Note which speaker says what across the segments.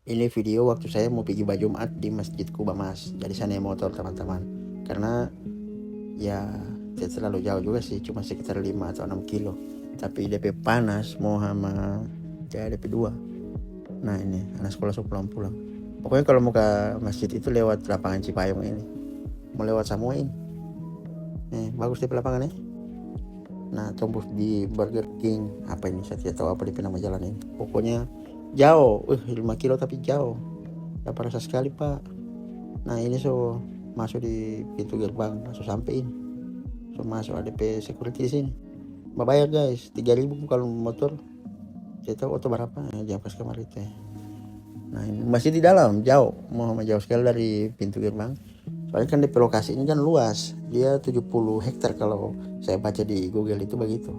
Speaker 1: Ini video waktu saya mau pergi Jumat di Masjid Kuba Mas. Jadi saya naik motor teman-teman. Karena ya tidak terlalu jauh juga sih, cuma sekitar 5 atau 6 kilo. Tapi DP panas mau sama ya DP 2. Nah ini anak sekolah sudah pulang-pulang. Pokoknya kalau mau ke masjid itu lewat lapangan Cipayung ini. Mau lewat semua ini. Bagus DP lapangan. Nah tembus di Burger King. Apa ini? Saya tidak tahu apa DP nama jalan ini. Pokoknya jauh, 5 kilo tapi jauh. Dapat rasa sekali pak. Nah ini so masuk di pintu gerbang, langsung sampai ini. So masuk ADP security di sini. Bayar guys, 3.000 kalau motor. Saya tahu auto berapa? Jangan pas kamar itu. Nah ini masih di dalam, jauh, mau jauh sekali dari pintu gerbang. Soalnya kan DP lokasi ini kan luas, dia 70 hektar kalau saya baca di Google itu begitu.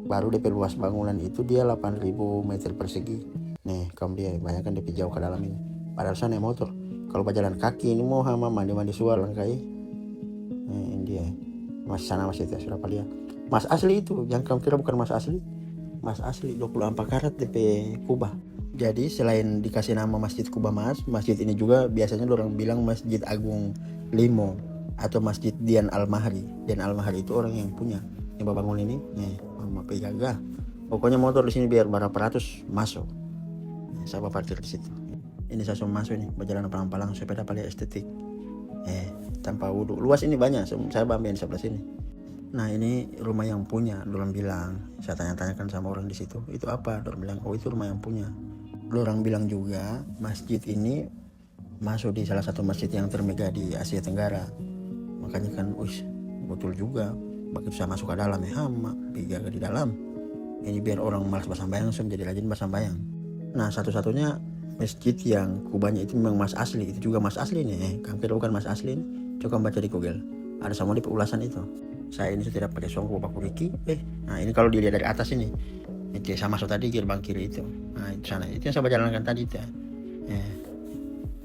Speaker 1: Baru DP luas bangunan itu dia 8.000 meter persegi. Nih kamu dia bayangkan DP jauh ke dalam ini. Padahal saya naik motor. Kalau berjalan kaki ini mau sama mandi suar langkai. Ini dia. Mas sana masih itu sudah lihat. Mas asli itu, jangan kamu kira bukan mas asli. Mas asli 24 karat DP Kubah. Jadi selain dikasih nama Masjid Kuba Mas, masjid ini juga biasanya orang bilang Masjid Agung Limo atau Masjid Dian Al-Mahri. Dian Al-Mahri itu orang yang punya. Yang bangun ini, Mama Pegaga. Pokoknya motor di sini biar berapa ratus masuk. Saya parkir di situ. Ini saya langsung masuk nih, berjalan pelan-pelan sepeda paling estetik. Tanpa wudhu. Luas ini banyak, saya bambil di sebelah sini. Nah ini rumah yang punya, dorang bilang. Saya tanya-tanyakan sama orang di situ. Itu apa? Dorang bilang, oh itu rumah yang punya. Dorang bilang juga masjid ini masuk di salah satu masjid yang termegah di Asia Tenggara. Makanya kan, betul juga. Begitu saya masuk ke dalam, hama, pijaga di dalam. Ini biar orang malas bersambayang, jadi rajin bersambayang. Nah satu-satunya masjid yang kubahnya itu memang mas asli. Itu juga mas asli nih. Kamu kira bukan mas asli nih? Coba baca di Google. Ada sama di ulasan itu. Saya ini sudah pakai songkok Pak Kuriki. Nah ini kalau dilihat dari atas ini. Itu sama masuk tadi gerbang kiri itu. Nah itu sana. Itu yang saya jalankan tadi itu.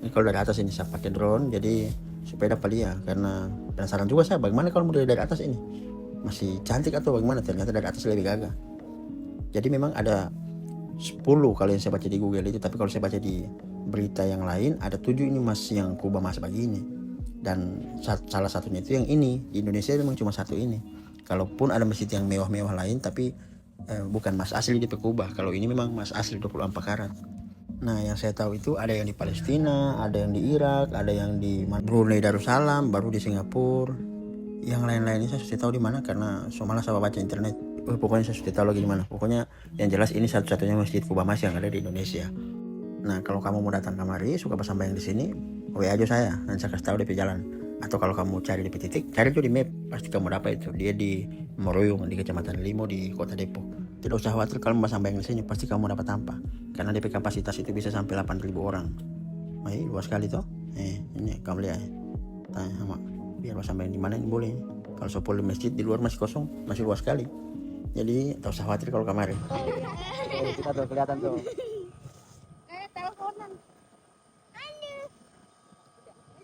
Speaker 1: Ini kalau dari atas ini saya pakai drone. Jadi supaya dapat lihat. Karena penasaran juga saya bagaimana kalau mau dari atas ini. Masih cantik atau bagaimana? Ternyata dari atas lebih gagah. Jadi memang ada 10 kalau yang saya baca di Google itu, tapi kalau saya baca di berita yang lain ada 7 ini mas yang kubah mas begini. Dan salah satunya itu yang ini. Di Indonesia memang cuma satu ini. Kalaupun ada masjid yang mewah-mewah lain tapi bukan mas asli di Kubah. Kalau ini memang mas asli 24 karat. Nah yang saya tahu itu ada yang di Palestina, ada yang di Irak, ada yang di Brunei Darussalam, baru di Singapura. Yang lain-lain ini saya sudah tahu di mana karena malah saya baca internet. Pokoknya saya sudah tahu lagi di mana. Pokoknya yang jelas ini satu-satunya masjid Kubah Mas yang ada di Indonesia. Nah kalau kamu mau datang kemari suka bersambayang di sini, WA aja saya, nanti saya kasih tahu DP jalan. Atau kalau kamu cari DP titik, cari tuh di map, pasti kamu dapat itu. Dia di Moroyong di Kecamatan Limo di Kota Depok. Tidak usah khawatir kalau bersambayang di sini, pasti kamu dapat tanpa. Karena DP kapasitas itu bisa sampai 8.000 orang. Luas sekali toh. Ini kamu lihat. Tanya sama biar bersambayang di mana ini boleh. Kalau sepuluh masjid di luar masih kosong, masih luas sekali. Jadi tak usah khawatir kalau kemarin. Kita tuh kelihatan tuh.
Speaker 2: Teleponan.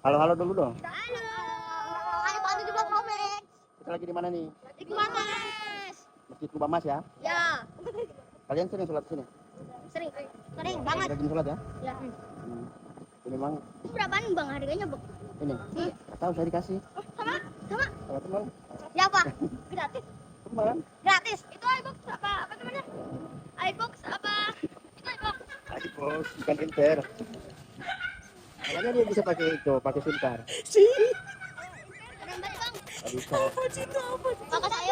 Speaker 1: Halo dulu dong.
Speaker 2: Halo. Ayo bantu juga komen.
Speaker 1: Kita lagi di mana nih?
Speaker 2: Di Kubah Mas.
Speaker 1: Masjid Kubah Mas ya.
Speaker 2: Ya.
Speaker 1: Kalian sering sholat di sini?
Speaker 2: Sering banget.
Speaker 1: Rajin sholat ya?
Speaker 2: Ya.
Speaker 1: Ini memang
Speaker 2: Berapaan Bang harganya, Bang?
Speaker 1: ini. Tahu saya dikasih.
Speaker 2: Sama?
Speaker 1: Sama teman.
Speaker 2: Ya, Pak. Gratis.
Speaker 1: Teman.
Speaker 2: Gratis. Itu iBox apa namanya? iBox apa? Itu iBox.
Speaker 1: iBox bukan Inter. Makanya dia bisa pakai itu, pakai SIM card.
Speaker 2: Keren banget, Bang.
Speaker 1: Bisa.
Speaker 2: Makasih, ayo.